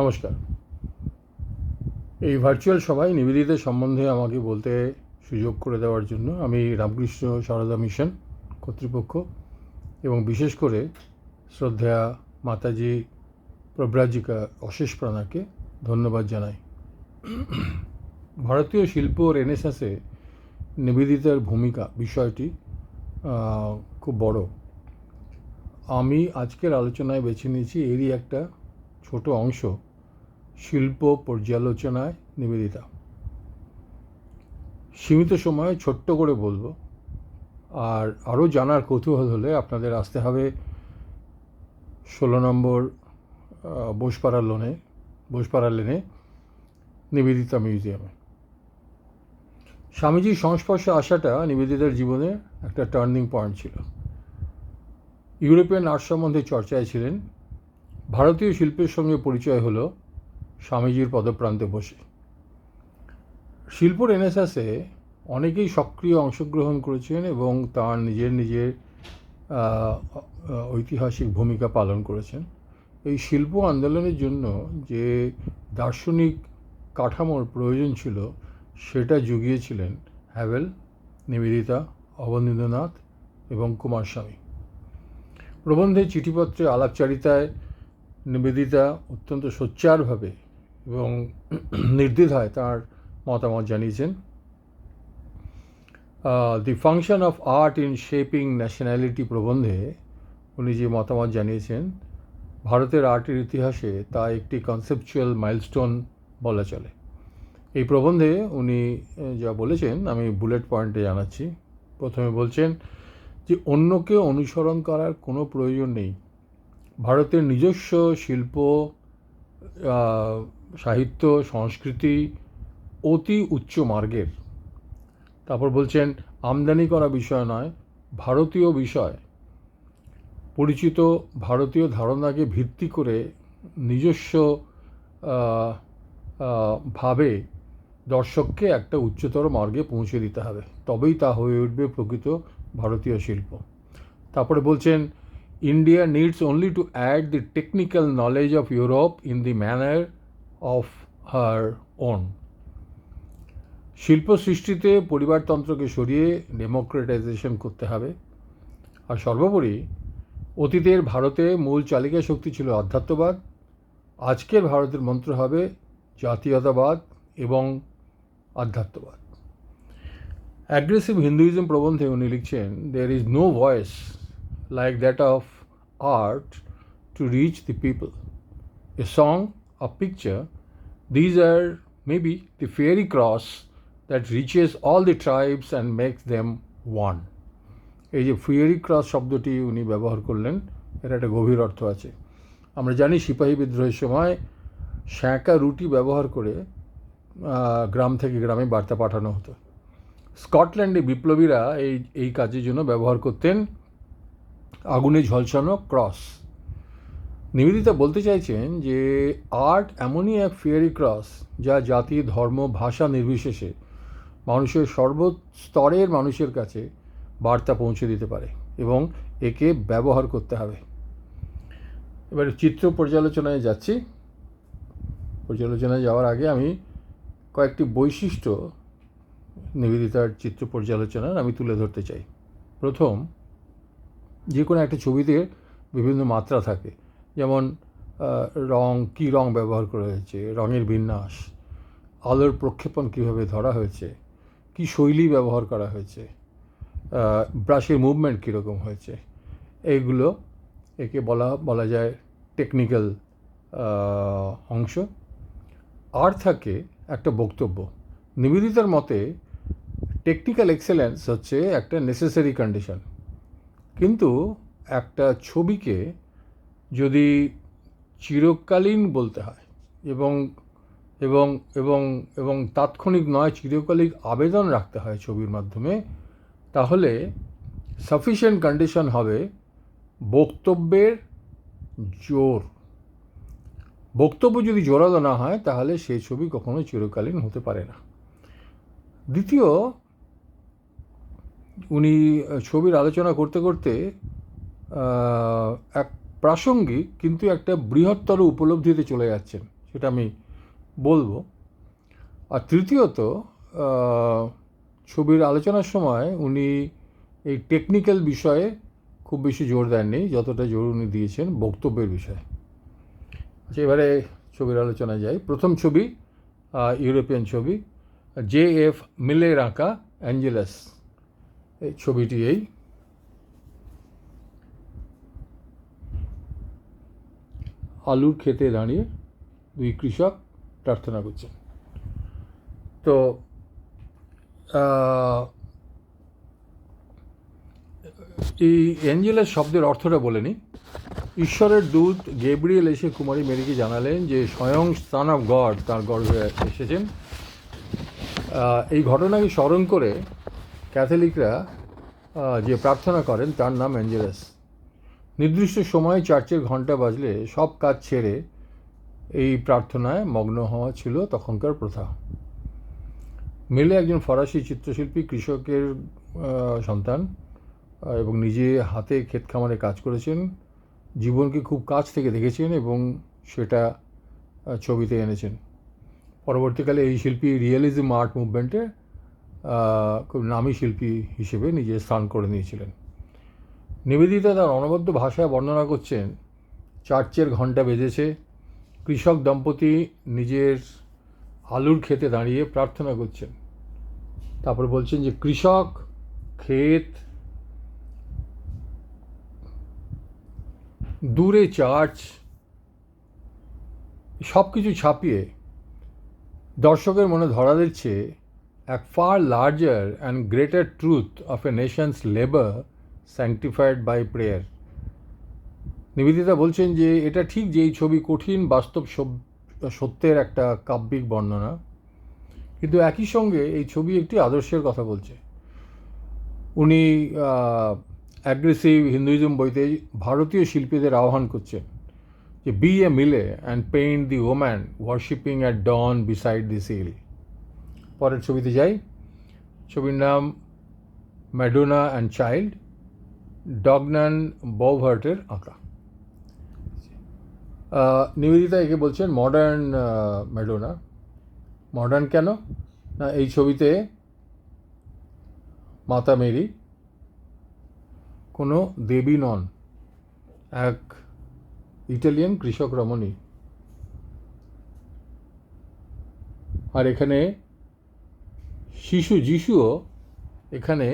নমস্কার। এই ভার্চুয়াল সভায় নিবেদিতা সম্বন্ধে আমাকে বলতে সুযোগ করে দেওয়ার জন্য আমি রামকৃষ্ণ সারদা মিশন কর্তৃপক্ষ এবং বিশেষ করে শ্রদ্ধেয়া মাতাজি প্রব্রাজিকা অশেষ প্রাণাকে ধন্যবাদ জানাই। ভারতীয় শিল্প রেনেসাঁসে নিবেদিতার ভূমিকা বিষয়টি খুব বড়। আমি আজকের আলোচনায় বেছে নিয়েছি এরই একটা ছোট অংশ, শিল্প পর্যালোচনায় নিবেদিতা। সীমিত সময়ে ছোট্ট করে বলবো, আর আরও জানার কৌতূহল হলে আপনাদের আসতে হবে 16 নম্বর বোসপাড়া লেনে নিবেদিতা মিউজিয়ামে। স্বামীজির সংস্পর্শে আসাটা নিবেদিতার জীবনে একটা টার্নিং পয়েন্ট ছিল। ইউরোপিয়ান আর্ট সম্বন্ধে চর্চায় ছিলেন। ভারতীয় শিল্পের সঙ্গে পরিচয় হলো স্বামীজির পদপ্রান্তে বসে। শিল্প রেনেসাঁসে অনেকেই সক্রিয় অংশগ্রহণ করেছেন এবং তার নিজের ঐতিহাসিক ভূমিকা পালন করেছেন। এই শিল্প আন্দোলনের জন্য যে দার্শনিক কাঠামোর প্রয়োজন ছিল সেটা জুগিয়েছিলেন হ্যাভেল, নিবেদিতা, অবনীন্দ্রনাথ এবং কুমারস্বামী। প্রবন্ধে, চিঠিপত্রে, আলাপচারিতায় নিবেদিতা অত্যন্ত সোচ্চারভাবে এবং নির্দ্বিধায় তার মতামত জানিয়েছেন। The function of art in shaping nationality প্রবন্ধে উনি যে মতামত জানিয়েছেন, ভারতের আর্টের ইতিহাসে তা একটি কনসেপচুয়াল মাইলস্টোন বলা চলে। এই প্রবন্ধে উনি যা বলেছেন আমি বুলেট পয়েন্টে জানাচ্ছি। প্রথমে বলছেন যে অন্যকে অনুসরণ করার কোনো প্রয়োজন নেই। ভারতের নিজস্ব শিল্প, সাহিত্য, সংস্কৃতি অতি উচ্চ মার্গের। তারপর বলছেন আমদানি করা বিষয় নয়, ভারতীয় বিষয়। পরিচিত ভারতীয় ধারণাকে ভিত্তি করে নিজস্ব ভাবে দর্শককে একটা উচ্চতর মার্গে পৌঁছে দিতে হবে, তবেই তা হয়ে উঠবে প্রকৃত ভারতীয় শিল্প। তারপরে বলছেন India needs only to add the technical knowledge of Europe in the manner of her own. শিল্প সৃষ্টিতে পরিবারতন্ত্রকে সরিয়ে ডেমোক্রেটাইজেশন করতে হবে। আর সর্বোপরি অতীতের ভারতে মূল চালিকা শক্তি ছিল আধ্যাত্মবাদ, আজকের ভারতের মন্ত্র হবে জাতীয়তাবাদ এবং আধ্যাত্মবাদ। অ্যাগ্রেসিভ হিন্দুইজম প্রবন্ধে উনি লিখছেন there is no voice like that of art to reach the people. A song, a picture, these are maybe the fairy cross that reaches all the tribes and makes them one. এই যে fairy cross শব্দটি উনি ব্যবহার করলেন, এর একটা গভীর অর্থ আছে। আমরা জানি সিপাহী বিদ্রোহের সময় শ্যাঁকা রুটি ব্যবহার করে গ্রাম থেকে গ্রামে বার্তা পাঠানো হতো। স্কটল্যান্ডে বিপ্লবীরা এই কাজের জন্য ব্যবহার করতেন আগুনে ঝলসানো ক্রস। নিবেদিতা বলতে চাইছেন যে আর্ট এমনই এক ফেয়ারি ক্রস যা জাতি, ধর্ম, ভাষা নির্বিশেষে মানুষের সর্বস্তরের মানুষের কাছে বার্তা পৌঁছে দিতে পারে এবং একে ব্যবহার করতে হবে। এবারে চিত্র পর্যালোচনায় যাচ্ছি। পর্যালোচনায় যাওয়ার আগে আমি কয়েকটি বৈশিষ্ট্য নিবেদিতার চিত্র পর্যালোচনার আমি তুলে ধরতে চাই। প্রথম, যে কোনো একটা ছবিতে বিভিন্ন মাত্রা থাকে, যেমন রং, কী রং ব্যবহার করা হয়েছে, রঙের বিন্যাস, আলোর প্রক্ষেপণ কীভাবে ধরা হয়েছে, কী শৈলী ব্যবহার করা হয়েছে, ব্রাশের মুভমেন্ট কীরকম হয়েছে, এইগুলো একে বলা যায় টেকনিক্যাল অংশ। আর থাকে একটা বক্তব্য। নিবেদিতার মতে টেকনিক্যাল এক্সেলেন্স হচ্ছে একটা নেসেসারি কন্ডিশন, কিন্তু একটা ছবিকে যদি চিরকালীন বলতে হয় এবং এবং এবং এবং তাৎক্ষণিক নয়, চিরকালীন আবেদন রাখতে হয় ছবির মাধ্যমে, তাহলে সাফিশিয়েন্ট কন্ডিশন হবে বক্তব্যের জোর। বক্তব্য যদি জোরালো না হয় তাহলে সেই ছবি কখনো চিরকালীন হতে পারে না। দ্বিতীয়, উনি ছবির আলোচনা করতে করতে এক প্রাসঙ্গিক কিন্তু একটা বৃহত্তর উপলব্ধিতে চলে যাচ্ছেন। সেটা আমি বলবো। আর তৃতীয়ত, ছবির আলোচনার সময় উনি এই টেকনিক্যাল বিষয়ে খুব বেশি জোর দেননি, যতটা জোর উনি দিয়েছেন বক্তব্যের বিষয়ে। আচ্ছা, এবারে ছবির আলোচনায় যাই। প্রথম ছবি ইউরোপিয়ান ছবি, JF মিলের আঁকা অ্যাঞ্জেলাস। এই ছবিটি এই আলুর ক্ষেতে দাঁড়িয়ে দুই কৃষক প্রার্থনা করছেন। তো এই অ্যাঞ্জেলাস শব্দের অর্থটা বলে নিই। ঈশ্বরের দূত গেব্রিয়েল এসে কুমারী মেরিকে জানালেন যে স্বয়ং সন অফ গড তার গর্ভে এসেছেন। এই ঘটনাকে স্মরণ করে ক্যাথলিকরা যে প্রার্থনা করেন তার নাম অ্যাঞ্জেলাস। নির্দিষ্ট সময়ে চার্চের ঘণ্টা বাজলে সব কাজ ছেড়ে এই প্রার্থনায় মগ্ন হওয়া ছিল তখনকার প্রথা। মিলে একজন ফরাসি চিত্রশিল্পী, কৃষকের সন্তান এবং নিজে হাতে ক্ষেত খামারে কাজ করেছেন। জীবনকে খুব কাছ থেকে দেখেছেন এবং সেটা ছবিতে এনেছেন। পরবর্তীকালে এই শিল্পী রিয়েলিজম আর্ট মুভমেন্টে খুব নামী শিল্পী হিসেবে নিজের স্থান করে নিয়েছিলেন। নিবেদিতা তার অনবদ্য ভাষায় বর্ণনা করছেন, চার্চের ঘণ্টা বেজেছে, কৃষক দম্পতি নিজের আলুর ক্ষেতে দাঁড়িয়ে প্রার্থনা করছেন। তারপর বলছেন যে কৃষক, ক্ষেত, দূরে চার্চ, সব কিছু ছাপিয়ে দর্শকের মনে ধরা দিচ্ছে এক far larger and greater truth of a nation's labour sanctified by prayer. Nivedita বলছেন যে এটা ঠিক যে এই ছবি কঠিন বাস্তব সত্যের একটা কাব্যিক বর্ণনা, কিন্তু একই সঙ্গে এই ছবি একটি আদর্শের কথা বলছে। উনি অ্যাগ্রেসিভ হিন্দুইজম বইতে ভারতীয় শিল্পীদের আহ্বান করছেন যে বি এ মিলে and paint the woman worshipping at dawn beside the seal. পরের ছবিতে যাই। ছবির নাম ম্যাডোনা অ্যান্ড চাইল্ড, ডগনান বউভার্টের আঁকা। নিবেদিতা একে বলছেন মডার্ন ম্যাডোনা। মডার্ন কেন না, এই ছবিতে মাতা মেরি কোনো দেবী নন, এক ইটালিয়ান কৃষক রমণী। আর এখানে যিশুও এখানে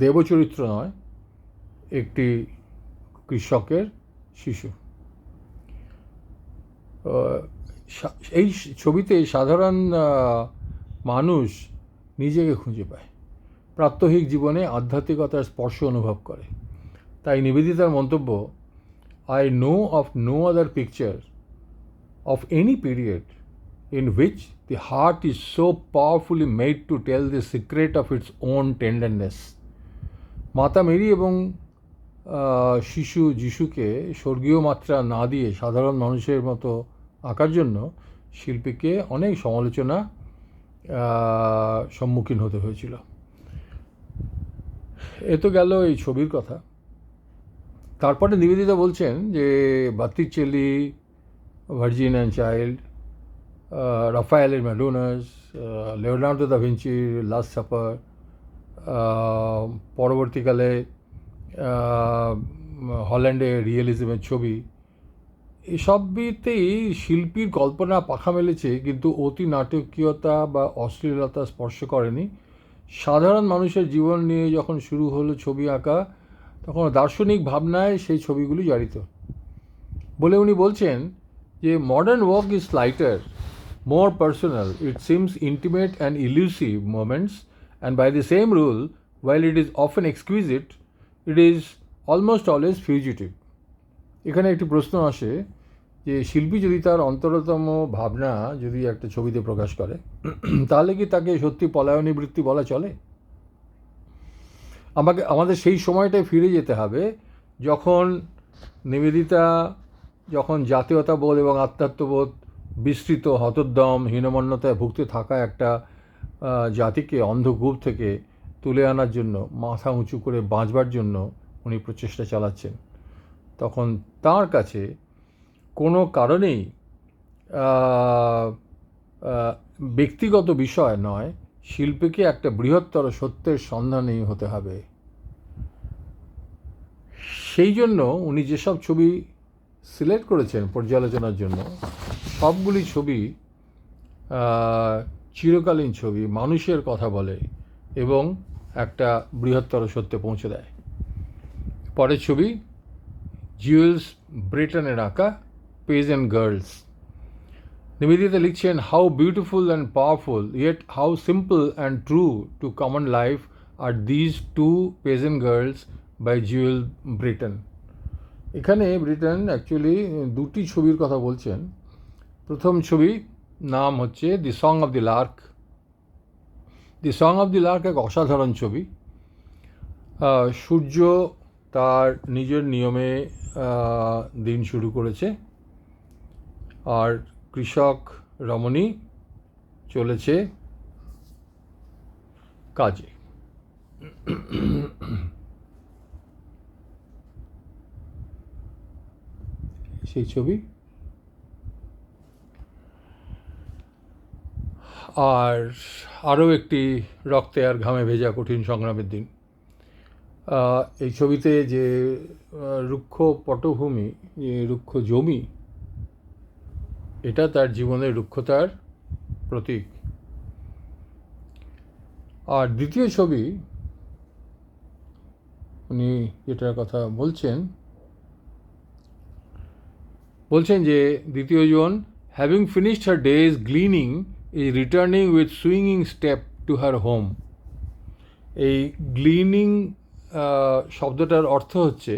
দেবচরিত্র নয়, একটি কৃষকের শিশু। এই ছবিতে সাধারণ মানুষ নিজেকে খুঁজে পায়, প্রাত্যহিক জীবনে আধ্যাত্মিকতার স্পর্শ অনুভব করে। তাই নিবেদিতার মন্তব্য, I know of no other picture of any period in which the heart is so powerfully made to tell the secret of its own tenderness. মাতা মেরি এবং শিশু যিশুকে স্বর্গীয় মাত্রা না দিয়ে সাধারণ মানুষের মতো আঁকার জন্য শিল্পীকে অনেক সমালোচনা সম্মুখীন হতে হয়েছিল। এ তো গেল এই ছবির কথা। তারপরে নিবেদিতা বলছেন যে বাত্তিচেলি, ভার্জিন অ্যান্ড চাইল্ড, রাফায়েলের ম্যাডোনাস, লিওনার্দো দা ভিঞ্চির লাস্ট সাপার, পরবর্তীকালে হল্যান্ডে রিয়েলিজমের ছবি, এসবতেই শিল্পীর কল্পনা পাখা মেলেছে, কিন্তু অতি নাটকীয়তা বা অশ্লীলতা স্পর্শ করেনি। সাধারণ মানুষের জীবন নিয়ে যখন শুরু হলো ছবি আঁকা, তখন দার্শনিক ভাবনায় সেই ছবিগুলি জড়িত বলে উনি বলছেন যে modern work is lighter, more personal, it seems intimate and elusive moments, and by the same rule, while it is often exquisite, it is almost always fugitive. এখানে একটি প্রশ্ন আসে যে শিল্পী যদি তার অন্তরতম ভাবনা যদি একটা ছবিতে প্রকাশ করে, তাহলে কি তাকে সত্যি পলায়নী বৃত্তি বলা চলে? আমাদের সেই সময়টায় ফিরে যেতে হবে যখন নিবেদিতা জাতীয়তাবোধ এবং আত্মাত্মবোধ বিস্তৃত হতোদ্যম হীনমন্যতায় ভুগতে থাকা একটা জাতিকে অন্ধকূপ থেকে তুলে আনার জন্য, মাথা উঁচু করে বাঁচবার জন্য উনি প্রচেষ্টা চালাচ্ছেন। তখন তার কাছে কোনো কারণেই আহ, আহ, ব্যক্তিগত বিষয় নয়, শিল্পীকে একটা বৃহত্তর সত্যের সন্ধানী হতে হবে। সেই জন্য উনি যেসব ছবি সিলেক্ট করেছেন পর্যালোচনার জন্য, সবগুলি ছবি চিরকালীন ছবি, মানুষের কথা বলে এবং একটা বৃহত্তর সত্যে পৌঁছে দেয়। পরের ছবি জুয়েলস ব্রিটনের আঁকা পেজেন্ট গার্লস। নিবেদিতা লিখছেন, how beautiful and powerful yet how simple and true to common life are these two peasant girls by Jules Breton. এখানে ব্রিটন অ্যাকচুয়ালি দুটি ছবির কথা বলছেন। প্রথম ছবি নাম হচ্ছে the song of the lark. The song of the lark এক অসাধারণ ছবি। সূর্য তার নিজের নিয়মে দিন শুরু করেছে, আর কৃষক রমণী চলেছে কাজে। সেই ছবি। আর আরও একটি রক্তে আর ঘামে ভেজা কঠিন সংগ্রামের দিন। এই ছবিতে যে রুক্ষ পটভূমি, যে রুক্ষ জমি, এটা তার জীবনের রুক্ষতার প্রতীক। আর দ্বিতীয় ছবি উনি যেটার কথা বলছেন যে দ্বিতীয় জন, having finished her days gleaning is returning with সুইংিং স্টেপ টু হার হোম। এই গ্লিনিং শব্দটার অর্থ হচ্ছে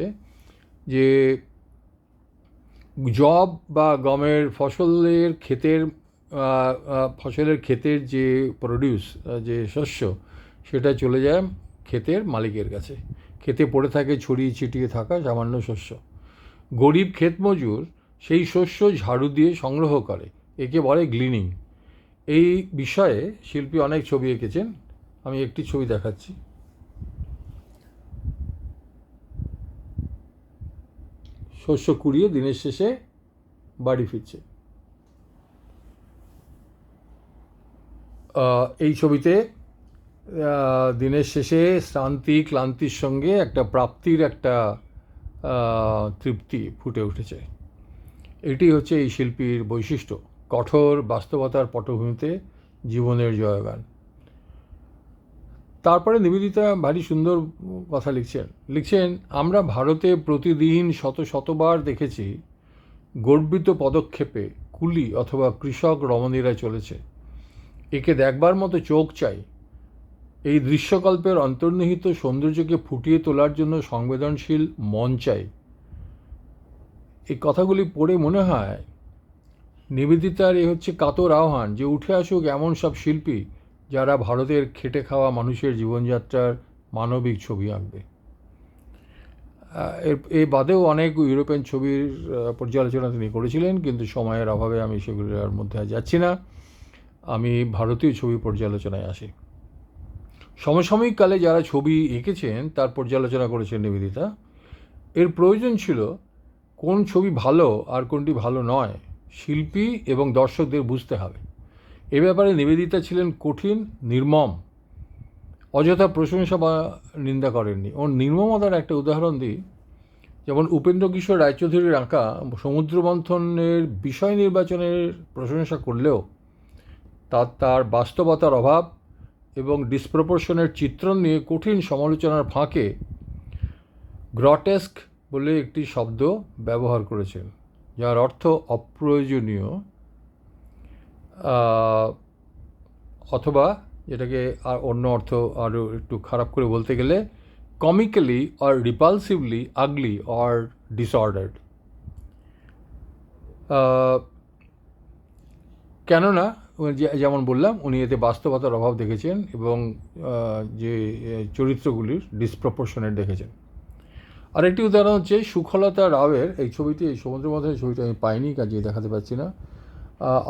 যে জব বা গমের ফসলের ক্ষেতের যে প্রডিউস, যে শস্য, সেটা চলে যায় ক্ষেতের মালিকের কাছে। ক্ষেতে পড়ে থাকে ছড়িয়ে ছিটিয়ে থাকা সামান্য শস্য। গরিব ক্ষেত মজুর সেই শস্য ঝাড়ু দিয়ে সংগ্রহ করে, একে বলে গ্লিনিং। এই বিষয়ে শিল্পী অনেক ছবি এঁকেছেন। আমি একটি ছবি দেখাচ্ছি। শস্য কুড়িয়ে দিনের শেষে বাড়ি ফিরছে। এই ছবিতে দিনের শেষে ক্লান্তির সঙ্গে একটা প্রাপ্তির একটা তৃপ্তি ফুটে উঠেছে। এটি হচ্ছে এই শিল্পীর বৈশিষ্ট্য, কঠোর বাস্তবতার পটভূমিতে জীবনের জয়গান। তারপরে নিবেদিতা ভারী সুন্দর কথা লিখছেন, আমরা ভারতে প্রতিদিন শতবার দেখেছি গর্বিত পদক্ষেপে কুলি অথবা কৃষক রমণীরা চলেছে। একে দেখবার মতো চোখ চাই। এই দৃশ্যকল্পের অন্তর্নিহিত সৌন্দর্যকে ফুটিয়ে তোলার জন্য সংবেদনশীল মন চাই। এই কথাগুলি পড়ে মনে হয় নিবেদিতার এ হচ্ছে কাতর আহ্বান যে উঠে আসুক এমন সব শিল্পী যারা ভারতের খেটে খাওয়া মানুষের জীবনযাত্রার মানবিক ছবি আঁকবে। এর বাদেও অনেক ইউরোপিয়ান ছবির পর্যালোচনা তিনি করেছিলেন, কিন্তু সময়ের অভাবে আমি সেগুলোর মধ্যে আর যাচ্ছি না। আমি ভারতীয় ছবি পর্যালোচনায় আসি। সমসাময়িক কালে যারা ছবি এঁকেছেন তার পর্যালোচনা করেছেন নিবেদিতা। এর প্রয়োজন ছিল কোন ছবি ভালো আর কোনটি ভালো নয় শিল্পী এবং দর্শকদের বুঝতে হবে। এ ব্যাপারে নিবেদিতা ছিলেন কঠিন, নির্মম, অযথা প্রশংসা বা নিন্দা করেননি। ওর নির্মমতার একটা উদাহরণ দিই। যেমন উপেন্দ্র কিশোর রায়চৌধুরীর আঁকা সমুদ্র মন্থনের বিষয় নির্বাচনের প্রশংসা করলেও তার বাস্তবতার অভাব এবং ডিসপ্রপোর্শনের চিত্রণ নিয়ে কঠিন সমালোচনার ফাঁকে গ্রটেস্ক বলে একটি শব্দ ব্যবহার করেছেন, যার অর্থ অপ্রয়োজনীয়, অথবা যেটাকে আর অন্য অর্থ আরও একটু খারাপ করে বলতে গেলে কমিক্যালি অর রিপালসিভলি আগলি অর ডিসঅর্ডার্ড। কেননা যেমন বললাম, উনি এতে বাস্তবতার অভাব দেখেছেন এবং যে চরিত্রগুলির ডিসপ্রপোর্শনেট দেখেছেন। আরেকটি উদাহরণ হচ্ছে সুখলতা রাওয়ের এই ছবিটি, এই সমুদ্র মন্থনের ছবিটি আমি পাইনি, কাজে দেখাতে পারছি না।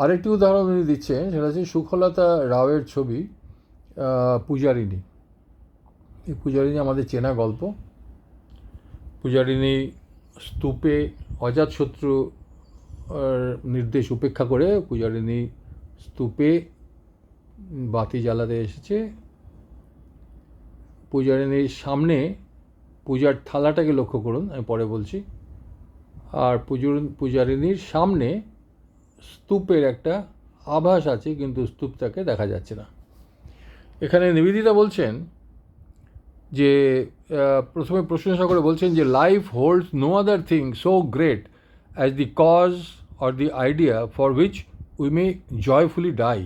আরেকটি উদাহরণ উনি দিচ্ছেন, সেটা হচ্ছে সুখলতা রাওয়ের ছবি পূজারিণী। এই পূজারিণী আমাদের চেনা গল্প। পূজারিণী স্তূপে অজাতশত্রু নির্দেশ উপেক্ষা করে পূজারিণী স্তূপে বাতি জ্বালাতে এসেছে। পূজারিণীর সামনে পূজার থালাটাকে লক্ষ্য করুন, আমি পরে বলছি। আর পূজারিণীর সামনে স্তূপের একটা আভাস আছে, কিন্তু স্তূপটাকে দেখা যাচ্ছে না। এখানে নিবেদিতা বলছেন যে প্রথমে প্রশংসা করে বলছেন যে life holds no other thing so great as the cause or the idea for which we may joyfully die.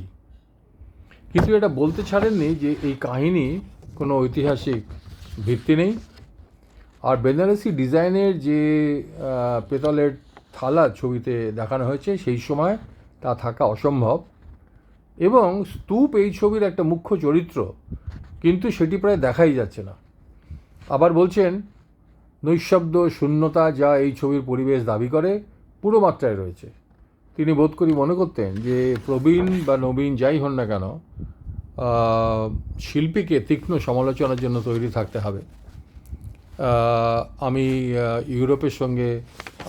কিন্তু এটা বলতে ছাড়েননি যে এই কাহিনী কোনো ঐতিহাসিক ভিত্তি নেই। আর বেনারসি ডিজাইনের যে পেতলের থালা ছবিতে দেখানো হয়েছে সেই সময় তা থাকা অসম্ভব, এবং স্তূপ এই ছবির একটা মুখ্য চরিত্র, কিন্তু সেটি প্রায় দেখাই যাচ্ছে না। আবার বলছেন নৈঃশব্দ শূন্যতা যা এই ছবির পরিবেশ দাবি করে পুরো মাত্রায় রয়েছে। তিনি বোধ করি মনে করতেন যে প্রবীণ বা নবীন যাই হন না কেন, শিল্পীকে তীক্ষ্ণ সমালোচনার জন্য তৈরি থাকতে হবে। আমি ইউরোপের সঙ্গে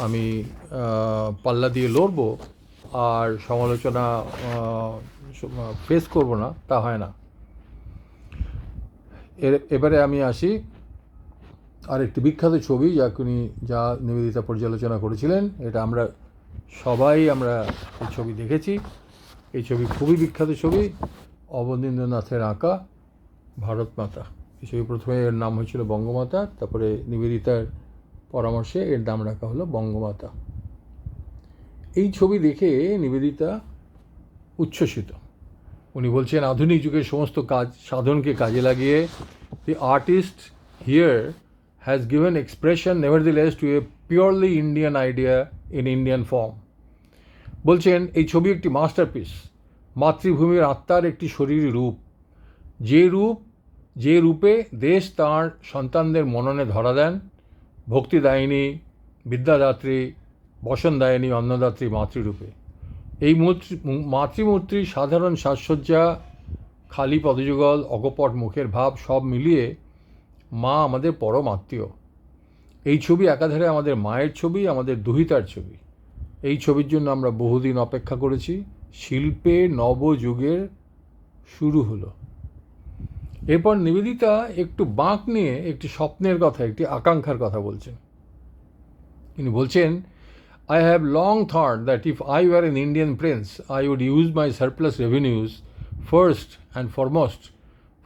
আমি পাল্লা দিয়ে লড়ব আর সমালোচনা ফেস করব না, তা হয় না। এবারে আমি আসি আরেকটি বিখ্যাত ছবি যা নিবেদিতা পর্যালোচনা করেছিলেন। এটা আমরা সবাই এই ছবি দেখেছি। এই ছবি খুবই বিখ্যাত ছবি, অবনীন্দ্রনাথের আঁকা ভারত মাতা। এই ছবি প্রথমে এর নাম হয়েছিল বঙ্গমাতা, তারপরে নিবেদিতার পরামর্শে এর নাম রাখা হলো বঙ্গমাতা। এই ছবি দেখে নিবেদিতা উচ্ছ্বসিত। উনি বলছেন আধুনিক যুগের সমস্ত সাধনকে কাজে লাগিয়ে the artist here has given expression nevertheless to a purely Indian idea in Indian form. বলছেন এই ছবি একটি মাস্টারপিস, মাতৃভূমির আত্মার একটি শরীরী রূপ, যে রূপে দেশ তাঁর সন্তানদের মননে ধরা দেন। ভক্তিদায়িনী, বিদ্যাদাত্রী, বসনদায়িনী, অন্নদাত্রী মাতৃরূপে। এই মাতৃমূর্তির সাধারণ সাজসজ্জা, খালি পদযুগল, অকপট মুখের ভাব সব মিলিয়ে মা আমাদের পরম আত্মীয়। এই ছবি একাধারে আমাদের মায়ের ছবি, আমাদের দুহিতার ছবি। এই ছবির জন্য আমরা বহুদিন অপেক্ষা করেছি। শিল্পে নবযুগের শুরু হলো। এরপর নিবেদিতা একটু বাঁক নিয়ে একটি স্বপ্নের কথা, একটি আকাঙ্ক্ষার কথা বলছেন। তিনি বলছেন I have long thought that if I were an Indian prince, I would use my surplus revenues first and foremost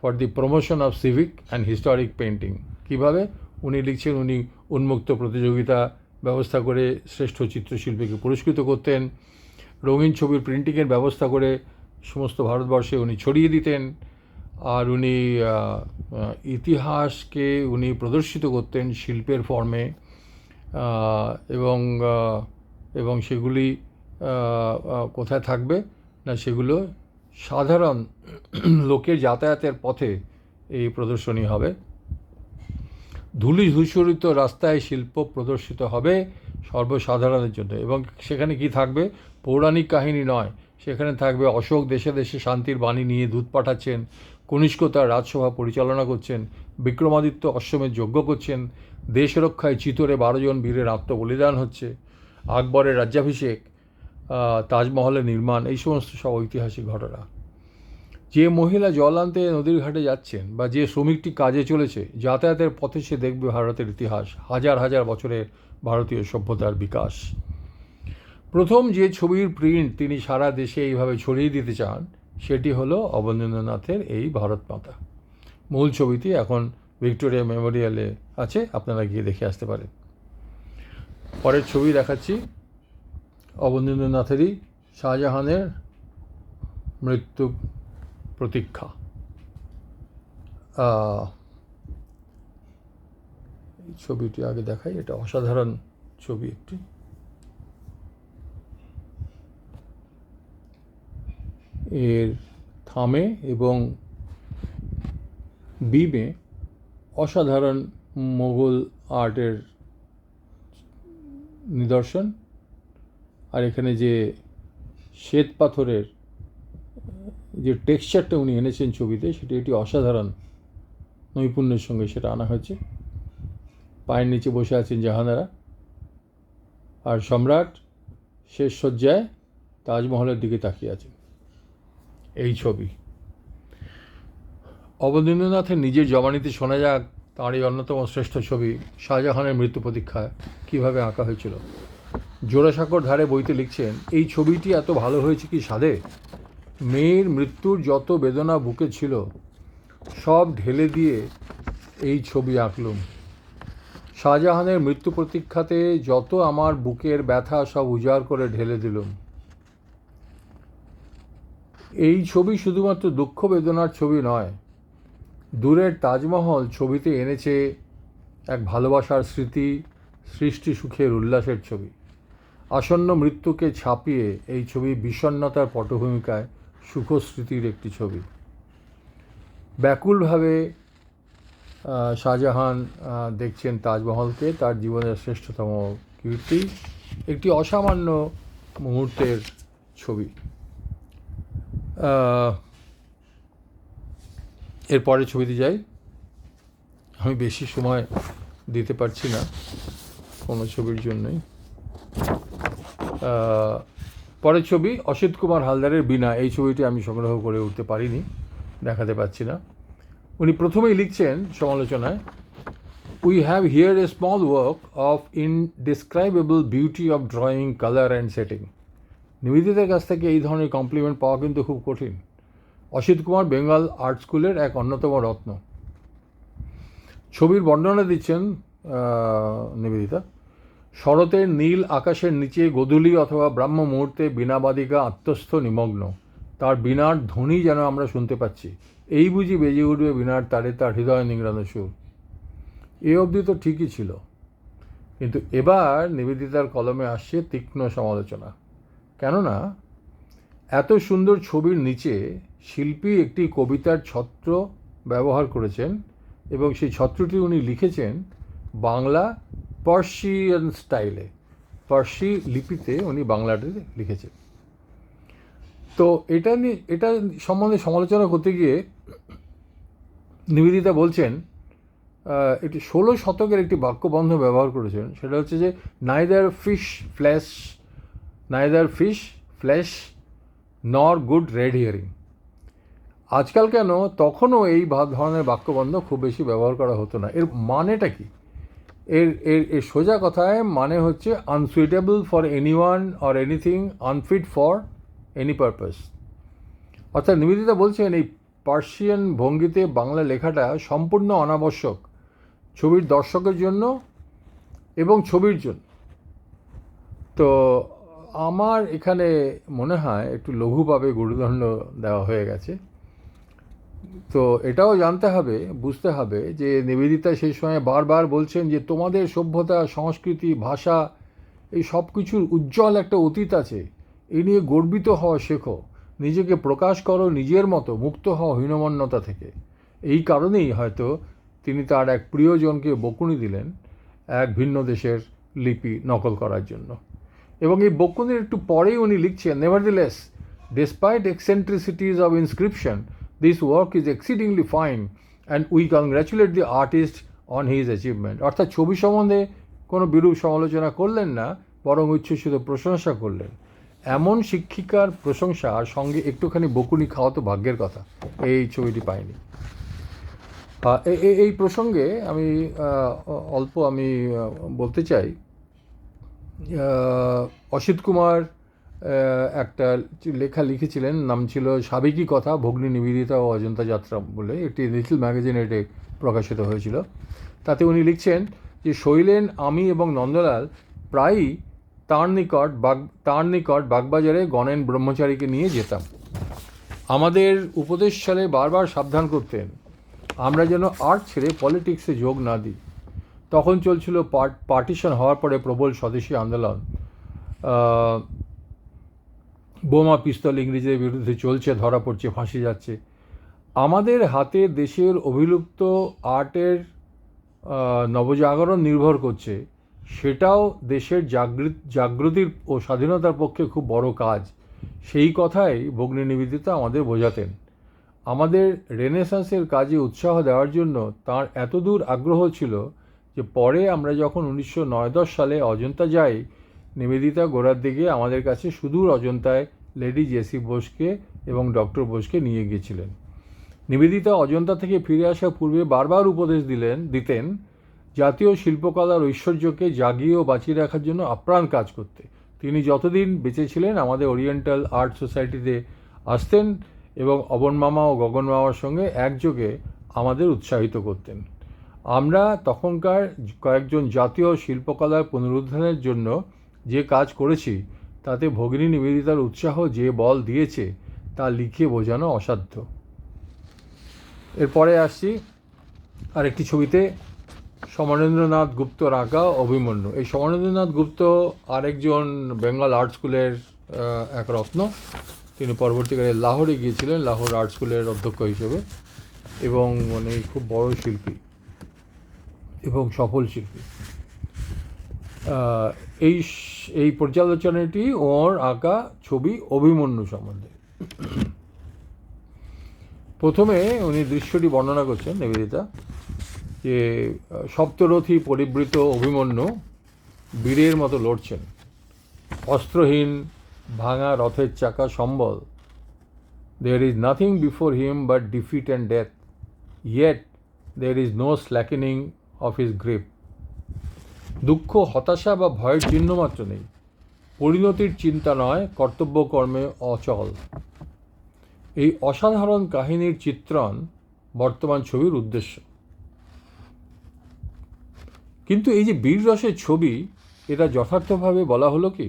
for the promotion of civic and historic painting. কীভাবে? উনি লিখছেন উনি উন্মুক্ত প্রতিযোগিতা ব্যবস্থা করে শ্রেষ্ঠ চিত্রশিল্পীকে পুরস্কৃত করতেন, রঙিন ছবির প্রিন্টিংয়ের ব্যবস্থা করে সমস্ত ভারতবর্ষে উনি ছড়িয়ে দিতেন, আর উনি ইতিহাসকে উনি প্রদর্শিত করতেন শিল্পের ফর্মে, এবং সেগুলি কোথায় থাকবে না, সেগুলো সাধারণ লোকের যাতায়াতের পথে এই প্রদর্শনী হবে। ধূলি ধূসরিত রাস্তায় শিল্প প্রদর্শিত হবে সর্বসাধারণের জন্য, এবং সেখানে কি থাকবে? পৌরাণিক কাহিনী নয়, সেখানে থাকবে অশোক দেশে দেশে শান্তির বাণী নিয়ে দূত পাঠাচ্ছেন, কনিষ্ক তার রাজসভা পরিচালনা করছেন, বিক্রমাদিত্য অশ্বমেধ যজ্ঞ করছেন, দেশ রক্ষায় চিতরে 12 জন বীরের আত্মবলিদান হচ্ছে, আকবরের রাজ্যাভিষেক, তাজমহলের নির্মাণ, এই সমস্ত সব ঐতিহাসিক ঘটনা। যে মহিলা জল আনতে নদীর ঘাটে যাচ্ছেন বা যে শ্রমিকটি কাজে চলেছে, যাতায়াতের পথে সে দেখবে ভারতের ইতিহাস, হাজার হাজার বছরের ভারতীয় সভ্যতার বিকাশ। প্রথম যে ছবির প্রিন্ট তিনি সারা দেশে এইভাবে ছড়িয়ে দিতে চান সেটি হলো অবনীন্দ্রনাথের এই ভারত মাতা। মূল ছবিটি এখন ভিক্টোরিয়া মেমোরিয়ালে আছে, আপনারা গিয়ে দেখে আসতে পারেন। পরের ছবি দেখাচ্ছি অবনীন্দ্রনাথেরই শাহজাহানের মৃত্যু প্রতীক্ষা। এই ছবিটি আগে দেখাই, এটা অসাধারণ ছবি একটি। এর থামে এবং বিমে অসাধারণ মোগল আর্টের নিদর্শন, আর এখানে যে শ্বেত পাথরের যে টেক্সচারটা উনি এনেছেন ছবিতে, সেটি একটি অসাধারণ নৈপুণ্যের সঙ্গে সেটা আনা হয়েছে। পায়ের নিচে বসে আছেন জাহানারা, আর সম্রাট শেষ শয্যায় তাজমহলের দিকে তাকিয়ে আছেন। এই ছবি অবনীন্দ্রনাথের নিজের জবানিতে শোনা যাক তাঁর এই অন্যতম শ্রেষ্ঠ ছবি শাহজাহানের মৃত্যু প্রতীক্ষা কীভাবে আঁকা হয়েছিল। জোড়াসাঁকোর ধারে বইতে লিখছেন, এই ছবিটি এত ভালো হয়েছে কি সাধে, মেয়ের মৃত্যুর যত বেদনা বুকে ছিল সব ঢেলে দিয়ে এই ছবি আঁকলুম। শাহজাহানের মৃত্যু প্রতীক্ষাতে যত আমার বুকের ব্যথা সব উজাড় করে ঢেলে দিলুম। এই ছবি শুধুমাত্র দুঃখ বেদনার ছবি নয়, দূরের তাজমহল ছবিতে এনেছে এক ভালোবাসার স্মৃতি, সৃষ্টি সুখের উল্লাসের ছবি। আসন্ন মৃত্যুকে ছাপিয়ে এই ছবি বিষণ্ণতার পটভূমিকায় সুখস্মৃতির একটি ছবি। ব্যাকুলভাবে শাহজাহান দেখছেন তাজমহলকে, তার জীবনের শ্রেষ্ঠতম কীর্তি, একটি অসামান্য মুহূর্তের ছবি। এরপরে ছবিতে যাই। আমি বেশি সময় দিতে পারছি না কোনো ছবির জন্যই। পরের ছবি অসিত কুমার হালদারের বীণা। এই ছবিটি আমি সংগ্রহ করে উঠতে পারিনি, দেখাতে পাচ্ছি না। উনি প্রথমেই লিখছেন সমালোচনায়, we have here a small work of indescribable beauty of drawing, colour and setting. নিবেদিতার কাছ থেকে এই ধরনের কমপ্লিমেন্ট পাওয়া কিন্তু খুব কঠিন। অসিত কুমার বেঙ্গল আর্ট স্কুলের এক অন্যতম রত্ন। ছবির বর্ণনা দিচ্ছেন নিবেদিতা। শরতের নীল আকাশের নিচে গোধূলি অথবা ব্রাহ্ম মুহূর্তে বীণাবাদিকা আত্মস্থ নিমগ্ন। তার বীণার ধ্বনি যেন আমরা শুনতে পাচ্ছি। এই বুঝি বেজে উঠবে বীণার তারে তার হৃদয় নিংড়ানো সুর। এ অবধি তো ঠিকই ছিল, কিন্তু এবার নিবেদিতার কলমে আসছে তীক্ষ্ণ সমালোচনা। কেননা এত সুন্দর ছবির নিচে শিল্পী একটি কবিতার ছত্র ব্যবহার করেছেন এবং সেই ছত্রটি উনি লিখেছেন বাংলা পার্সিয়ান স্টাইলে, পার্সি লিপিতে উনি বাংলাতে লিখেছেন। তো এটা সম্বন্ধে সমালোচনা করতে গিয়ে নিবেদিতা বলছেন, একটি 16 শতকের একটি বাক্যবন্ধ ব্যবহার করেছেন। সেটা হচ্ছে যে নাইদার ফিশ ফ্ল্যাশ নর গুড রেড হিয়ারিং। আজকাল কেন, তখনও এই ধরনের বাক্যবন্ধ খুব বেশি ব্যবহার করা হতো না। এর মানেটা কি? এর সোজা কথায় মানে হচ্ছে unsuitable for anyone or anything, unfit for any purpose. অর্থাৎ নিবেদিতা বলছেন এই পার্সিয়ান ভঙ্গিতে বাংলা লেখাটা সম্পূর্ণ অনাবশ্যক ছবির দর্শকের জন্য এবং ছবির জন্য। তো আমার এখানে মনে হয় একটু লঘুভাবে গুরুদণ্ড দেওয়া হয়ে গেছে। তো এটাও জানতে হবে, বুঝতে হবে যে নিবেদিতা সেই সময় বারবার বলছেন যে তোমাদের সভ্যতা, সংস্কৃতি, ভাষা, এই সব কিছুর উজ্জ্বল একটা অতীত আছে, এই নিয়ে গর্বিত হওয়া শেখো, নিজেকে প্রকাশ করো নিজের মতো, মুক্ত হও হীনমন্যতা থেকে। এই কারণেই হয়তো তিনি তার এক প্রিয়জনকে বকুনি দিলেন এক ভিন্ন দেশের লিপি নকল করার জন্য। এবং এই বকুনির একটু পরেই উনি লিখছেন, নেভারদিলেস despite eccentricities of inscription, this work is exceedingly fine and we congratulate the artist on his achievement. অর্থাৎ ছবি সম্বন্ধে কোনো বিরূপ সমালোচনা করলেন না, বরং উচ্ছ্বসিত প্রশংসা করলেন। এমন শিক্ষিকার প্রশংসা আর সঙ্গে একটুখানি বকুনি খাওয়া তো ভাগ্যের কথা, এই ছবিটি পাইনি। এই প্রসঙ্গে আমি অল্প বলতে চাই, অসিত কুমার একটা লেখা লিখেছিলেন, নাম ছিল সাবেকি কথা, ভগ্নী নিবেদিতা ও অজন্তা যাত্রা বলে, একটি লিটল ম্যাগাজিনে এটি প্রকাশিত হয়েছিল। তাতে উনি লিখছেন যে শৈলেন, আমি এবং নন্দলাল প্রায়ই তার নিকট বাগবাজারে গণেন ব্রহ্মচারীকে নিয়ে যেতাম। আমাদের উপদেশশালে বারবার সাবধান করতেন আমরা যেন আর্ট ছেড়ে পলিটিক্সে যোগ না দিই। তখন চলছিল পার্টিশন হওয়ার পরে প্রবল স্বদেশী আন্দোলন, বোমা পিস্তল ইংরেজদের বিরুদ্ধে চলছে, ধরা পড়ছে, ফাঁসি যাচ্ছে। আমাদের হাতে দেশের অভিলুপ্ত আর্টের নবজাগরণ নির্ভর করছে, সেটাও দেশের জাগৃতির ও স্বাধীনতার পক্ষে খুব বড় কাজ। সেই কথাই ভগ্নী নিবেদিতা আমাদের বোঝাতেন। আমাদের রেনেসাঁসের কাজে উৎসাহ দেওয়ার জন্য তাঁর এতদূর আগ্রহ ছিল যে পরে আমরা যখন 1909-10 সালে অজন্তা যাই, নিবেদিতা গোড়ার দিকে আমাদের কাছে সুদূর অজন্তায় লেডি জেসি বোসকে এবং ডক্টর বোসকে নিয়ে গিয়েছিলেন। নিবেদিতা অজন্তা থেকে ফিরে আসার পূর্বে বারবার উপদেশ দিতেন জাতীয় শিল্পকলার ঐশ্বর্যকে জাগিয়ে ও বাঁচিয়ে রাখার জন্য আপ্রাণ কাজ করতে। তিনি যতদিন বেঁচে ছিলেন আমাদের ওরিয়েন্টাল আর্ট সোসাইটিতে আসতেন এবং অবন মামা ও গগন মামার সঙ্গে একযোগে আমাদের উৎসাহিত করতেন। আমরা তখনকার কয়েকজন জাতীয় শিল্পকলার পুনরুদ্ধারের জন্য যে কাজ করেছি তাতে ভগিনী নিবেদিতার উৎসাহ যে বল দিয়েছে তা লিখে বোঝানো অসাধ্য। এরপরে আসছি আরেকটি ছবিতে, সমানেন্দ্রনাথ গুপ্তর আঁকা অভিমন্যু। এই সমানেন্দ্রনাথ গুপ্ত আরেকজন বেঙ্গল আর্ট স্কুলের এক রত্ন। তিনি পরবর্তীকালে লাহোরে গিয়েছিলেন লাহোর আর্ট স্কুলের অধ্যক্ষ হিসেবে, এবং মানে খুব বড় শিল্পী এবং সফল শিল্পী। এই পর্যালোচনাটি ওর আঁকা ছবি অভিমন্যু সম্বন্ধে। প্রথমে উনি দৃশ্যটি বর্ণনা করছেন নিবেদিতা, যে সপ্তরথী পরিবৃত অভিমন্যু বীরের মতো লড়ছেন, অস্ত্রহীন ভাঙা রথের চাকা সম্বল। There is nothing before him but defeat and death, yet there is no slackening of his grip. দুঃখ, হতাশা বা ভয়ের চিহ্ন মাত্র নেই, পরিণতির চিন্তা নয়, কর্তব্য কর্মে অচল। এই অসাধারণ কাহিনীর চিত্রণ বর্তমান ছবির উদ্দেশ্য। কিন্তু এই যে বীর রসের ছবি, এটা যথার্থভাবে বলা হলো কি?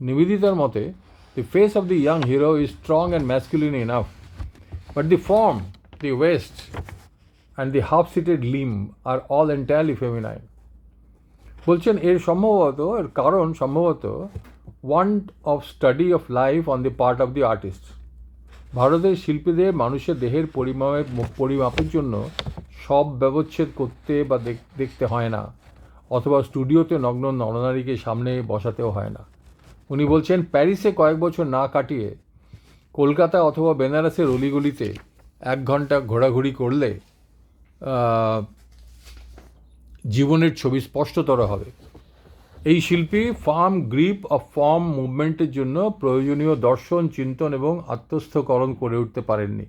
নিবেদিতার মতে, the face of the young hero is strong and masculine enough, but the form, the waist, and the half-seated limb are all entirely feminine. বলছেন এর কারণ সম্ভবত want of study of life on the part of the artist. ভারতের শিল্পীদের মানুষের দেহের পরিমাপের জন্য সব ব্যবচ্ছেদ করতে বা দেখতে হয় না, অথবা স্টুডিওতে নগ্ন নরনারীকে সামনে বসাতেও হয় না। উনি বলছেন প্যারিসে কয়েক বছর না কাটিয়ে কলকাতা অথবা বেনারসের অলিগলিতে 1 ঘন্টা ঘোরাঘুরি করলে জীবনের ছবি স্পষ্টতর হবে। এই শিল্পী ফার্ম গ্রিপ অফ ফর্ম মুভমেন্টের জন্য প্রয়োজনীয় দর্শন, চিন্তন এবং আত্মস্থকরণ করে উঠতে পারেননি।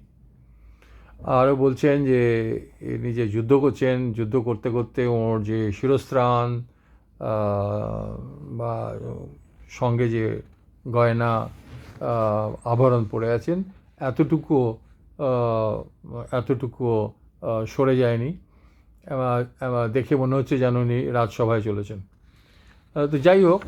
আরও বলছেন যে নিজে যুদ্ধ করছেন, যুদ্ধ করতে করতে ওর যে শিরস্ত্রাণ বা সঙ্গে যে গয়না আভরণ পরে আছেন এতটুকুও সরে যায়নি। দেখে মনে হচ্ছে যেন উনি রাজসভায় চলেছেন। তো যাই হোক,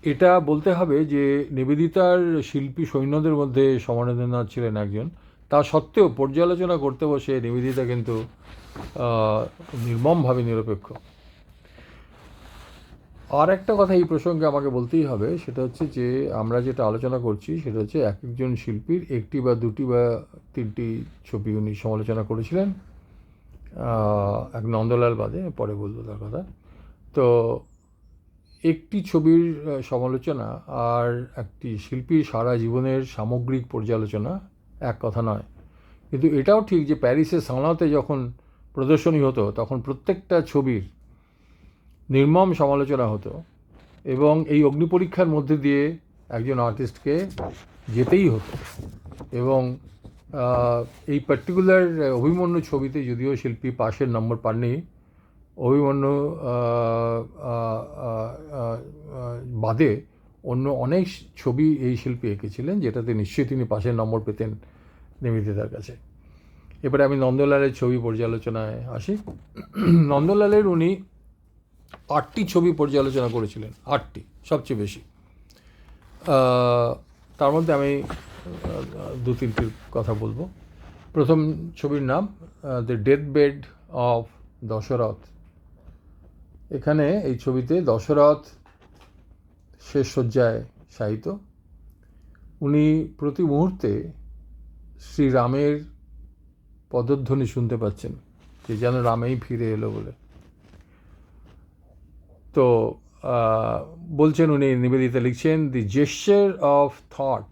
এটা বলতে হবে যে নিবেদিতার শিল্পী সৈন্যদের মধ্যে সমানেন্দ্রনাথ ছিলেন একজন। তা সত্ত্বেও পর্যালোচনা করতে বসে নিবেদিতা কিন্তু নির্মমভাবে নিরপেক্ষ। আর একটা কথা এই প্রসঙ্গে আমাকে বলতেই হবে, সেটা হচ্ছে যে আমরা যেটা আলোচনা করছি সেটা হচ্ছে এক একজন শিল্পীর 1টি বা 2টি বা 3টি ছবি উনি সমালোচনা করেছিলেন, এক নন্দলাল বাদে, পরে বলবো তার কথা। তো একটি ছবির সমালোচনা আর একটি শিল্পীর সারা জীবনের সামগ্রিক পর্যালোচনা এক কথা নয়। কিন্তু এটাও ঠিক যে প্যারিসে সানাতে যখন প্রদর্শনী হতো তখন প্রত্যেকটা ছবির নির্মম সমালোচনা হতো, এবং এই অগ্নিপরীক্ষার মধ্যে দিয়ে একজন আর্টিস্টকে যেতেই হতো। এবং এই পার্টিকুলার অভিমন্যু ছবিতে যদিও শিল্পী পাশের নম্বর পাননি, অভিমন্যু বাদে অন্য অনেক ছবি এই শিল্পী এঁকেছিলেন, যেটাতে নিশ্চয়ই তিনি পাশের নম্বর পেতেন নিবেদিতার কাছে। এবারে আমি নন্দলালের ছবি পর্যালোচনায় আসি। নন্দলালের উনি 8টি ছবি পর্যালোচনা করেছিলেন, 8টি, সবচেয়ে বেশি। তার মধ্যে আমি 2-3টির কথা বলবো। প্রথম ছবির নাম the death bed of Dasharath. এখানে এই ছবিতে দশরথ শেষ শয্যায় শায়িত। উনি প্রতি মুহূর্তে শ্রীরামের পদধ্বনি শুনতে পাচ্ছেন, যে যেন রামেই ফিরে এলো বলে। তো বলছেন উনি, নিবেদিতা লিখছেন, the gesture of thought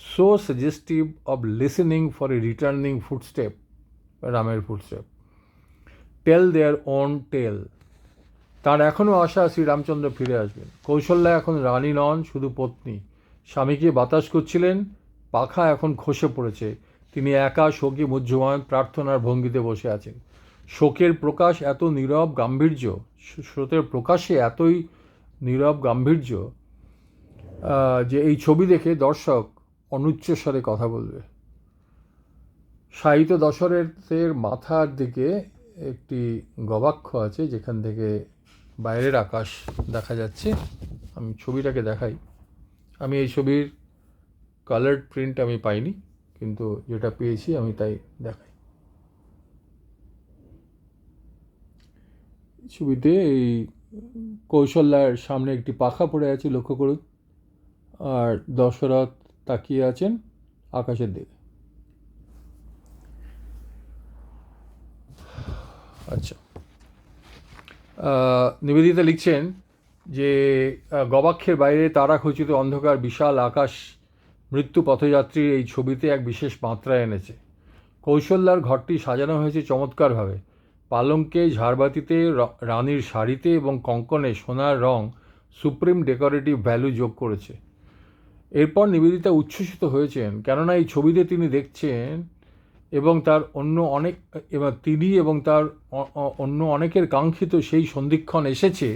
so suggestive of listening for a returning footstep, রামের footstep, tell their own tale, তার এখনও আশা শ্রীরামচন্দ্র ফিরে আসবেন। কৌশল্যা এখন রানী নন, শুধু পত্নী। স্বামীকে বাতাস করছিলেন, পাখা এখন খসে পড়েছে। তিনি একা শোকে মুহ্যমান প্রার্থনার ভঙ্গিতে বসে আছেন। শোকের প্রকাশ এত নীরব গাম্ভীর্য, স্রোতের প্রকাশে এতই নীরব গাম্ভীর্য যে এই ছবি দেখে দর্শক অনুচ্চস্বরে কথা বলবে। সাহিত্য দশরথের মাথার দিকে একটি গবাক্ষ আছে, যেখান থেকে বাইরের আকাশ দেখা যাচ্ছে। আমি ছবিটাকে দেখাই। আমি এই ছবির কালার্ড প্রিন্ট আমি পাইনি, কিন্তু যেটা পেয়েছি আমি তাই দেখাই। ছবিতে এই কৌশল্যার সামনে একটি পাখা পড়ে আছে, লক্ষ্য করুন, আর দশরথ তাকিয়ে আছেন আকাশের দিকে। আচ্ছা, নিবেদিতা লিখছেন যে গবাক্ষের বাইরে তারাখচিত অন্ধকার বিশাল আকাশ মৃত্যু পথযাত্রীর এই ছবিতে এক বিশেষ মাত্রা এনেছে। কৌশল্যার ঘরটি সাজানো হয়েছে চমৎকারভাবে। পালঙ্কে, ঝাড়বাতিতে, রানীর শাড়িতে এবং কঙ্কনে সোনার রং সুপ্রিম ডেকোরেটিভ ভ্যালু যোগ করেছে। এরপর নিবেদিতা উচ্ছ্বসিত হয়েছেন, কেননা এই ছবিতে তিনি দেখছেন এবং তার অন্য অনেকের কাঙ্ক্ষিত সেই সন্ধিক্ষণ এসেছে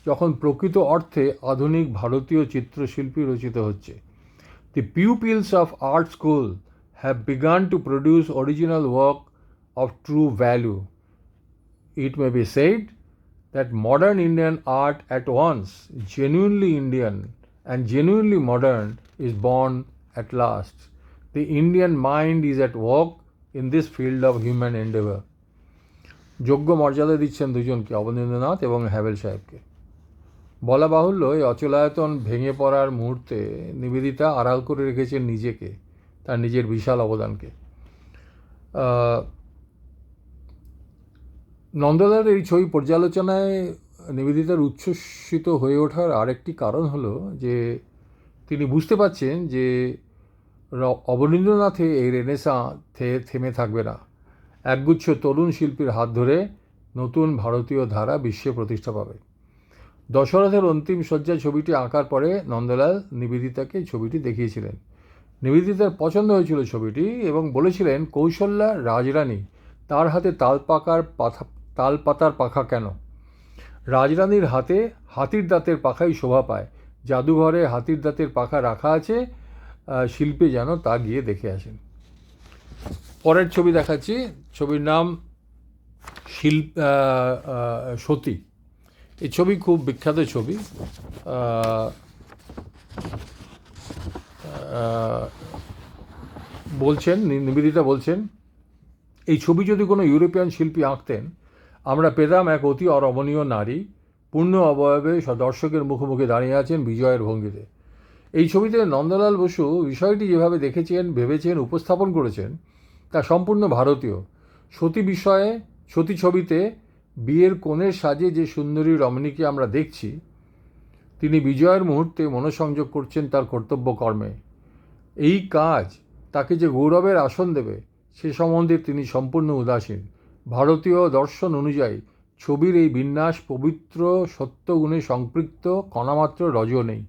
যখন প্রকৃত অর্থে আধুনিক ভারতীয় চিত্রশিল্পী রচিত হচ্ছে। The pupils of art school have begun to produce original work of true value. It may be said that modern Indian art at once genuinely Indian and genuinely modern is born at last. The Indian mind is at work in this field of human endeavor. যোগ্য মর্যাদা দিচ্ছেন দুজনকে, অবনীন্দ্রনাথ এবং haven সাহেবকে। বলা বাহুল্য, এই অচলায়তন ভেঙে পড়ার মুহূর্তে নিবেদিতা আড়াল করে রেখেছেন নিজেকে, তার নিজের বিশাল অবদানকে। নন্দলাল এই ছবি পর্যালোচনায় নিবেদিতার উচ্ছ্বসিত হয়ে ওঠার আরেকটি কারণ হলো যে তিনি বুঝতে পারছেন যে অবনীন্দ্রনাথে এই রেনেসাঁ থেমে থাকবে না। একগুচ্ছ তরুণ শিল্পীর হাত ধরে নতুন ভারতীয় ধারা বিশ্বে প্রতিষ্ঠা পাবে। দশরথের অন্তিম শয্যা ছবিটি আঁকার পরে নন্দলাল নিবেদিতাকে ছবিটি দেখিয়েছিলেন। নিবেদিতার পছন্দ হয়েছিল ছবিটি এবং বলেছিলেন, কৌশল্যা রাজরানী, তার হাতে তালপাতার পাখা কেন? রাজরানীর হাতে হাতির দাঁতের পাখাই শোভা পায়। জাদুঘরে হাতির দাঁতের পাখা রাখা আছে, শিল্পী যেন তা গিয়ে দেখে আসেন। পরের ছবি দেখাচ্ছি। ছবির নাম সতী। এই ছবি খুব বিখ্যাত ছবি। নিবেদিতা বলছেন, এই ছবি যদি কোনো ইউরোপিয়ান শিল্পী আঁকতেন, আমরা পেতাম এক অতি অরমণীয় নারী, পূর্ণ অবয়বে দর্শকের মুখোমুখি দাঁড়িয়ে আছেন বিজয়ের ভঙ্গিতে। এই ছবিতে নন্দলাল বসু বিষয়টি যেভাবে দেখেছেন, ভেবেছেন, উপস্থাপন করেছেন তা সম্পূর্ণ ভারতীয়। সতী ছবিতে বিয়ের কোণের সাজে যে সুন্দরী রমণীকে আমরা দেখছি, তিনি বিজয়ের মুহূর্তে মনোসংযোগ করছেন তার কর্তব্য কর্মে। এই কাজ তাকে যে গৌরবের আসন দেবে সে সম্বন্ধে তিনি সম্পূর্ণ উদাসীন। ভারতীয় দর্শন অনুযায়ী ছবির এই বিন্যাস পবিত্র, সত্যগুণে সম্পৃক্ত, কণামাত্র রজ নেই।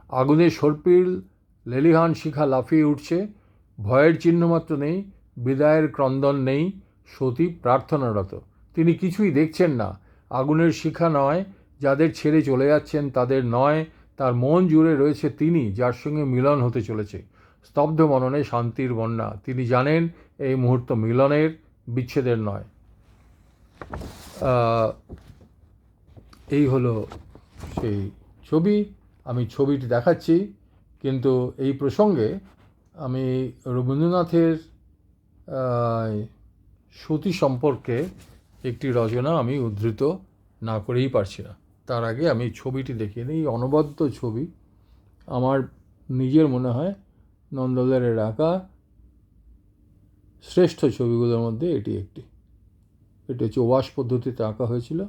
আগুনের সর্পিল লেলিহান শিখা লাফিয়ে উঠছে, ভয়ের চিহ্নমাত্র নেই, বিদায়ের ক্রন্দন নেই, সতী প্রার্থনারত। তিনি কিছুই দেখছেন না। আগুনের শিখা নয়, যাদের ছেড়ে চলে যাচ্ছেন তাদের নয়, তার মন জুড়ে রয়েছে তিনি, যার সঙ্গে মিলন হতে চলেছে। স্তব্ধ মননে শান্তির বন্যা। তিনি জানেন এই মুহূর্ত মিলনের, বিচ্ছেদের নয়। এই হলো সেই ছবি। আমি ছবিটি দেখাচ্ছি, কিন্তু এই প্রসঙ্গে আমি রবীন্দ্রনাথের সতী সম্পর্কে একটি রচনা আমি উদ্ধৃত না করেই পারছি না। তার আগে আমি ছবিটি দেখিয়ে নিই। অনবদ্য ছবি, আমার নিজের মনে হয় নন্দলালের আঁকা শ্রেষ্ঠ ছবিগুলোর মধ্যে এটি একটি। এটি হচ্ছে ওয়াশ পদ্ধতিতে আঁকা হয়েছিল,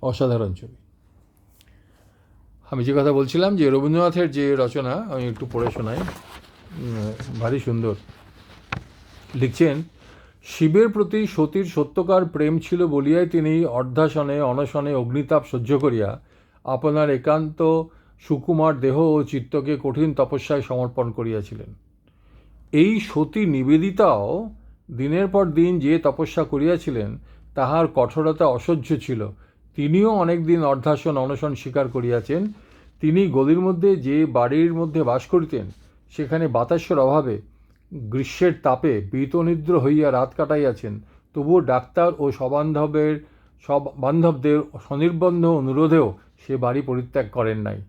অসাধারণ ছবি। আমি যে কথা বলছিলাম যে রবীন্দ্রনাথের যে রচনা, আমি একটু পড়ে শোনাই, ভারী সুন্দর। লিখছেন, শিবের প্রতি সতীর সত্যকার প্রেম ছিল বলিয়াই তিনি অর্ধাসনে অনশনে অগ্নিতাপ সহ্য করিয়া আপনার একান্ত সুকুমার দেহ ও চিত্তকে কঠিন তপস্যায় সমর্পণ করিয়াছিলেন। এই সতী নিবেদিতাও দিনের পর দিন যে তপস্যা করিয়াছিলেন তাহার কঠোরতা অসহ্য ছিল। তিনিও অনেক দিন অর্ধাসন অনশন স্বীকার করিয়াছেন। তিনি গলির মধ্যে যে বাড়ির মধ্যে বাস করিতেন সেখানে বাতাসের অভাবে গ্রীষ্মের তাপে বীতনিদ্র হইয়া রাত কাটাইয়াছেন। তবুও ডাক্তার ও সব বান্ধবদের স্বনির্বন্ধ অনুরোধেও সে বাড়ি পরিত্যাগ করেন নাই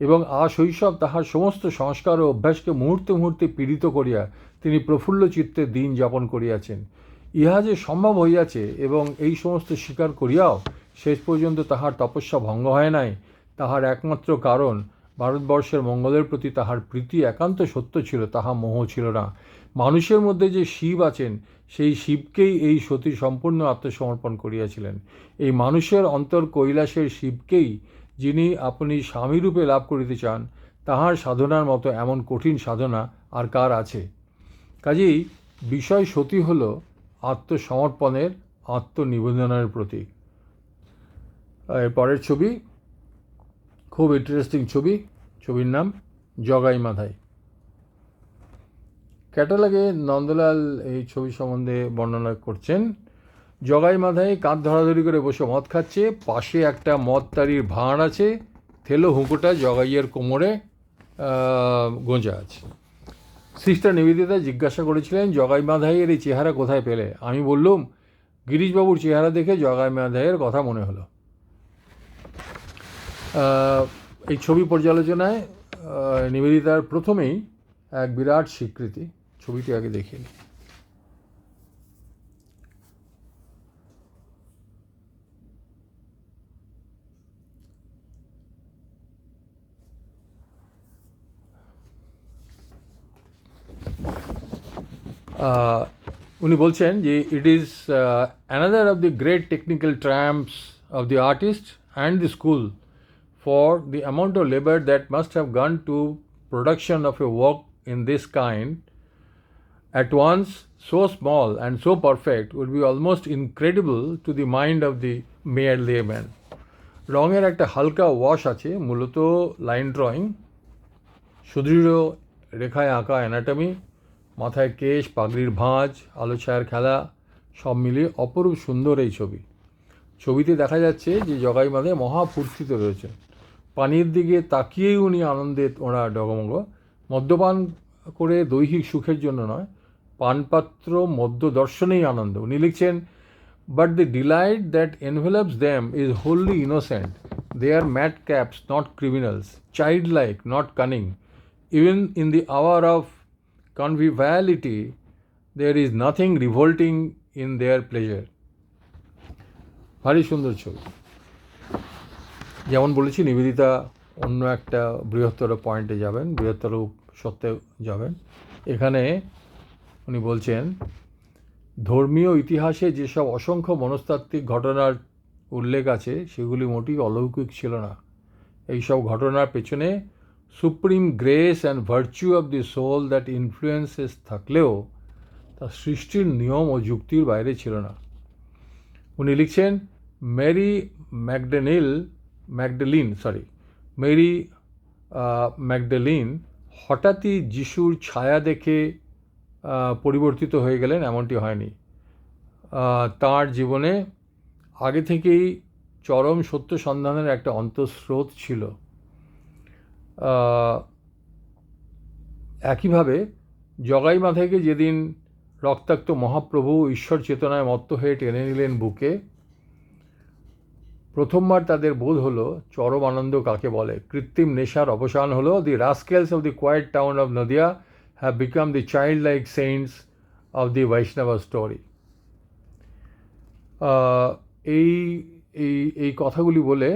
এবং শৈশব তাহার সমস্ত সংস্কার ও অভ্যাসকে মুহূর্তে মুহূর্তে পীড়িত করিয়া তিনি প্রফুল্ল চিত্তে দিন যাপন করিয়াছেন। ইহা যে সম্ভব হইয়াছে এবং এই সমস্ত স্বীকার করিয়াও শেষ পর্যন্ত তাহার তপস্যা ভঙ্গ হয় নাই, তাহার একমাত্র কারণ ভারতবর্ষের মঙ্গলের প্রতি তাহার প্রীতি একান্ত সত্য ছিল, তাহা মোহ ছিল না। মানুষের মধ্যে যে শিব আছেন সেই শিবকেই এই সতী সম্পূর্ণ আত্মসমর্পণ করিয়াছিলেন। এই মানুষের অন্তর কৈলাসের শিবকেই যিনি আপনি স্বামীরূপে লাভ করিতে চান, তাহার সাধনার মতো এমন কঠিন সাধনা আর কার আছে? কাজেই বিষয় সতী হল আত্মসমর্পণের, আত্মনিবেদনের প্রতীক। এর পরের ছবি খুব ইন্টারেস্টিং ছবি, ছবির নাম জগাই মাধাই। ক্যাটালগে নন্দলাল এই ছবি সম্বন্ধে বর্ণনা করছেন। জগাই মাধাই কাঁধ ধরাধরি করে বসে মদ খাচ্ছে, পাশে একটা মদ তারির ভাঁড় আছে, থেলো হুঁকোটা জগাইয়ের কোমরে গোঁজা আছে। সিস্টার নিবেদিতা জিজ্ঞাসা করেছিলেন, জগাই মাধাইয়ের এই চেহারা কোথায় পেলে? আমি বললুম, গিরিশবাবুর চেহারা দেখে জগাই মাধাইয়ের কথা মনে হলো। এই ছবি পর্যালোচনায় নিবেদিতার প্রথমেই এক বিরাট স্বীকৃতি। ছবিটি আগে দেখে নিই। উনি বলছেন যে it is another of the great technical ট্রায়াম্পস of the artist and the school for the amount of labor that must have gone to production of a work in this kind, at once so small and so perfect, would be almost incredible to the mind of the mere layman. রঙের একটা হালকা wash আছে, মূলত line drawing, সুদৃঢ় রেখায় আঁকা anatomy, মাথায় কেশ, পাগড়ির ভাঁজ, আলো ছায়ার খেলা, সব মিলিয়ে অপরূপ সুন্দর এই ছবি। ছবিতে দেখা যাচ্ছে যে জগাই মাধাই মহাফূর্তিতে রয়েছেন। পানির দিকে তাকিয়েই উনি আনন্দে ওরা ডগমগ। মদ্যপান করে দৈহিক সুখের জন্য নয়, পানপাত্র মদ্য দর্শনেই আনন্দ। উনি লিখছেন, but the delight that envelops them is wholly innocent. They are madcaps, not criminals, childlike, not cunning. Even in the hour of conviviality there is nothing revolting in their pleasure. ভারী সুন্দর ছবি। যেমন বলেছি, নিবেদিতা অন্য একটা বৃহত্তর পয়েন্টে যাবেন, বৃহত্তর সত্যে যাবেন। এখানে উনি বলছেন, ধর্মীয় ইতিহাসে যেসব অসংখ্য মনস্তাত্ত্বিক ঘটনার উল্লেখ আছে সেগুলি মোটেই অলৌকিক ছিল না। এইসব ঘটনার পেছনে supreme grace and virtue of the soul that influences থাকলেও তা সৃষ্টির নিয়ম ও যুক্তির বাইরে ছিল না। উনি লিখছেন, মেরি ম্যাগডালিন হঠাৎই যিশুর ছায়া দেখে পরিবর্তিত হয়ে গেলেন এমনটি হয়নি। তাঁর জীবনে আগে থেকেই চরম সত্য সন্ধানের একটা অন্তঃস্রোত ছিল। একইভাবে জগাই মাধাইকে যেদিন রক্তাক্ত মহাপ্রভু ঈশ্বর চেতনায় মত্ত হয়ে টেনে নিলেন বুকে, প্রথমবার তাদের বোধ হলো চরম আনন্দ কাকে বলে। কৃত্রিম নেশার অবসান হলো। The rascals of the quiet town of Nadia have become the childlike saints of the Vaishnava story. এই কথাগুলি বলে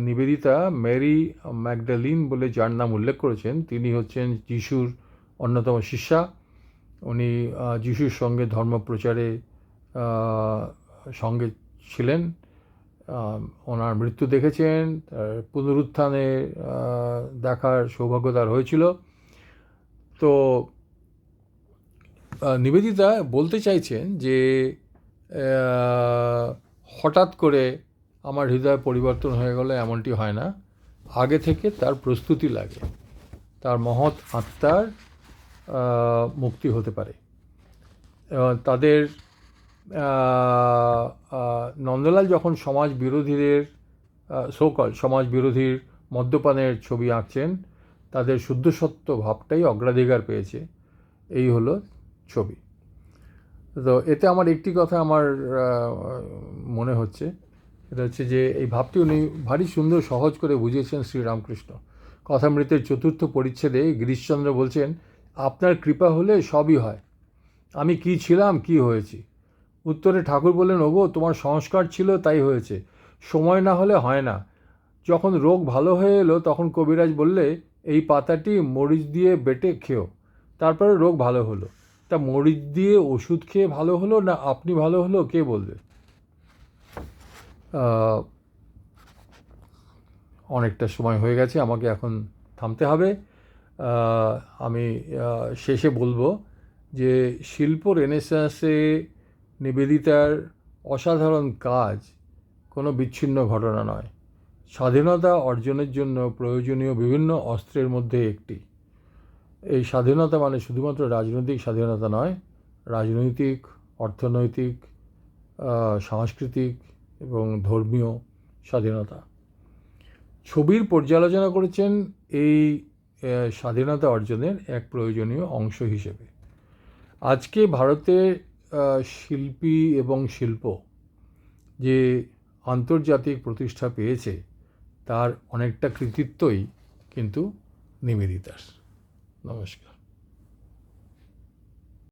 নিবেদিতা মেরি ম্যাগডালিন বলে যার নাম উল্লেখ করেছেন, তিনি হচ্ছেন যিশুর অন্যতম শিষ্যা। উনি যিশুর সঙ্গে ধর্মপ্রচারে সঙ্গে ছিলেন। ওনার মৃত্যু দেখেছেন, তার পুনরুত্থানে দেখার সৌভাগ্য তার হয়েছিল। তো নিবেদিতা বলতে চাইছেন যে হঠাৎ করে আমার হৃদয় পরিবর্তন হয়ে গেল, এমনটি হয় না। আগে থেকে তার প্রস্তুতি লাগে, তার মহৎ আত্মার মুক্তি হতে পারে। তাদের নন্দলাল যখন সমাজ বিরোধীদের সোকল সমাজ বিরোধীর মদ্যপানের ছবি আঁকছেন, তাদের শুদ্ধসত্য ভাবটাই অগ্রাধিকার পেয়েছে। এই হলো ছবি। তো এতে আমার একটি কথা আমার মনে হচ্ছে, এটা হচ্ছে যে এই ভাবটি উনি ভারী সুন্দর সহজ করে বুঝিয়েছেন শ্রীরামকৃষ্ণ। কথামৃতের 4র্থ পরিচ্ছেদে গিরিশচন্দ্র বলছেন, আপনার কৃপা হলে সবই হয়। আমি কি ছিলাম, কি হয়েছি? উত্তরে ঠাকুর বললেন, ওগো তোমার সংস্কার ছিল তাই হয়েছে, সময় না হলে হয় না। যখন রোগ ভালো হয়ে এলো তখন কবিরাজ বললে, এই পাতাটি মরিচ দিয়ে বেটে খেও, তারপরে রোগ ভালো হলো। তা মরিচ দিয়ে ওষুধ খেয়ে ভালো হলো না আপনি ভালো হলো, কে বলবে? অনেকটা সময় হয়ে গেছে, আমাকে এখন থামতে হবে। আমি শেষে বলবো যে শিল্প রেনেসাঁসে নিবেদিতার অসাধারণ কাজ কোনো বিচ্ছিন্ন ঘটনা নয়, স্বাধীনতা অর্জনের জন্য প্রয়োজনীয় বিভিন্ন অস্ত্রের মধ্যে একটি। এই স্বাধীনতা মানে শুধুমাত্র রাজনৈতিক স্বাধীনতা নয়, রাজনৈতিক, অর্থনৈতিক, সাংস্কৃতিক এবং ধর্মীয় স্বাধীনতা। ছবির পর্যালোচনা করেছেন এই স্বাধীনতা অর্জনের এক প্রয়োজনীয় অংশ হিসেবে। আজকে ভারতের শিল্পী এবং শিল্প যে আন্তর্জাতিক প্রতিষ্ঠা পেয়েছে, তার অনেকটা কৃতিত্বই কিন্তু নিবেদিতার। নমস্কার।